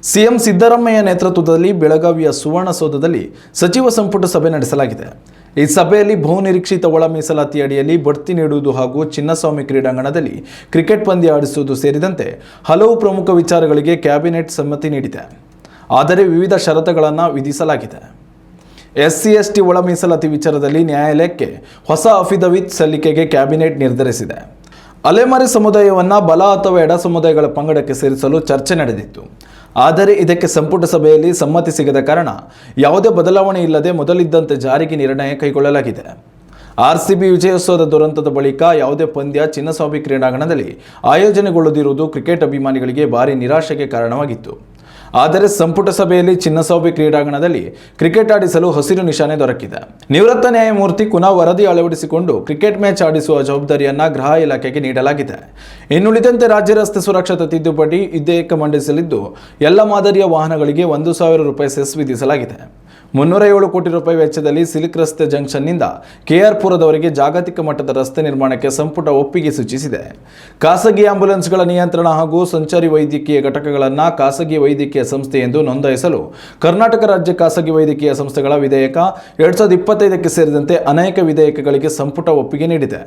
CM Siddaramaiah ನೇತೃತ್ವದಲ್ಲಿ ಬೆಳಗಾವಿಯ ಸುವರ್ಣಸೌಧದಲ್ಲಿ ಸಚಿವ ಸಂಪುಟ ಸಭೆ ನಡೆಸಲಾಗಿದೆ. ಈ ಸಭೆಯಲ್ಲಿ ಬಹುನಿರೀಕ್ಷಿತ ಒಳ ಮೀಸಲಾತಿ ಅಡಿಯಲ್ಲಿ ಬಡ್ತಿ ನೀಡುವುದು ಹಾಗೂ ಚಿನ್ನಸ್ವಾಮಿ ಕ್ರೀಡಾಂಗಣದಲ್ಲಿ ಕ್ರಿಕೆಟ್ ಪಂದ್ಯ ಆಡಿಸುವುದು ಸೇರಿದಂತೆ ಹಲವು ಪ್ರಮುಖ ವಿಚಾರಗಳಿಗೆ ಕ್ಯಾಬಿನೆಟ್ ಸಮ್ಮತಿ ನೀಡಿದೆ. ಆದರೆ ವಿವಿಧ ಷರತ್ತುಗಳನ್ನು ವಿಧಿಸಲಾಗಿದೆ. SC/ST ಒಳ ಮೀಸಲಾತಿ ವಿಚಾರದಲ್ಲಿ ನ್ಯಾಯಾಲಯಕ್ಕೆ ಹೊಸ ಅಫಿಡವಿಟ್ ಸಲ್ಲಿಕೆಗೆ ಕ್ಯಾಬಿನೆಟ್ ನಿರ್ಧರಿಸಿದೆ. ಅಲೆಮಾರಿ ಸಮುದಾಯವನ್ನು ಬಲ ಅಥವಾ ಎಡ ಸಮುದಾಯಗಳ ಪಂಗಡಕ್ಕೆ ಸೇರಿಸಲು ಚರ್ಚೆ ನಡೆದಿತ್ತು. ಆದರೆ ಇದಕ್ಕೆ ಸಂಪುಟ ಸಭೆಯಲ್ಲಿ ಸಮ್ಮತಿ ಸಿಗದ ಕಾರಣ ಯಾವುದೇ ಬದಲಾವಣೆ ಇಲ್ಲದೆ ಮೊದಲಿದ್ದಂತೆ ಜಾರಿಗೆ ನಿರ್ಣಯ ಕೈಗೊಳ್ಳಲಾಗಿದೆ. RCB ವಿಜಯೋತ್ಸವದ ದುರಂತದ ಬಳಿಕ ಯಾವುದೇ ಪಂದ್ಯ ಚಿನ್ನಸ್ವಾಮಿ ಕ್ರೀಡಾಂಗಣದಲ್ಲಿ ಆಯೋಜನೆಗೊಳ್ಳದಿರುವುದು ಕ್ರಿಕೆಟ್ ಅಭಿಮಾನಿಗಳಿಗೆ ಭಾರಿ ನಿರಾಶೆಗೆ ಕಾರಣವಾಗಿತ್ತು. ಆದರೆ ಸಂಪುಟ ಸಭೆಯಲ್ಲಿ ಚಿನ್ನಸ್ವಾಮಿ ಕ್ರೀಡಾಂಗಣದಲ್ಲಿ ಕ್ರಿಕೆಟ್ ಆಡಿಸಲು ಹಸಿರು ನಿಶಾನೆ ದೊರಕಿದೆ. ನಿವೃತ್ತ ನ್ಯಾಯಮೂರ್ತಿ ಪುನಃ ವರದಿ ಅಳವಡಿಸಿಕೊಂಡು ಕ್ರಿಕೆಟ್ ಮ್ಯಾಚ್ ಆಡಿಸುವ ಜವಾಬ್ದಾರಿಯನ್ನು ಗೃಹ ಇಲಾಖೆಗೆ ನೀಡಲಾಗಿದೆ. ಇನ್ನುಳಿದಂತೆ ರಾಜ್ಯ ರಸ್ತೆ ಸುರಕ್ಷತಾ ತಿದ್ದುಪಡಿ ವಿಧೇಯಕ ಮಂಡಿಸಲಿದ್ದು ಎಲ್ಲ ಮಾದರಿಯ ವಾಹನಗಳಿಗೆ 1,000 ರೂಪಾಯಿ ಸೆಸ್ ವಿಧಿಸಲಾಗಿದೆ. 307 ಕೋಟಿ ರೂಪಾಯಿ ವೆಚ್ಚದಲ್ಲಿ ಸಿಲ್ಕ್ ರಸ್ತೆ ಜಂಕ್ಷನ್ನಿಂದ KR ಪುರದವರೆಗೆ ಜಾಗತಿಕ ಮಟ್ಟದ ರಸ್ತೆ ನಿರ್ಮಾಣಕ್ಕೆ ಸಂಪುಟ ಒಪ್ಪಿಗೆ ಸೂಚಿಸಿದೆ. ಖಾಸಗಿ ಆಂಬ್ಯುಲೆನ್ಸ್ಗಳ ನಿಯಂತ್ರಣ ಹಾಗೂ ಸಂಚಾರಿ ವೈದ್ಯಕೀಯ ಘಟಕಗಳನ್ನು ಖಾಸಗಿ ವೈದ್ಯಕೀಯ ಸಂಸ್ಥೆ ಎಂದು ನೋಂದಾಯಿಸಲು ಕರ್ನಾಟಕ ರಾಜ್ಯ ಖಾಸಗಿ ವೈದ್ಯಕೀಯ ಸಂಸ್ಥೆಗಳ ವಿಧೇಯಕ 2025ಕ್ಕೆ ಸೇರಿದಂತೆ ಅನೇಕ ವಿಧೇಯಕಗಳಿಗೆ ಸಂಪುಟ ಒಪ್ಪಿಗೆ ನೀಡಿದೆ.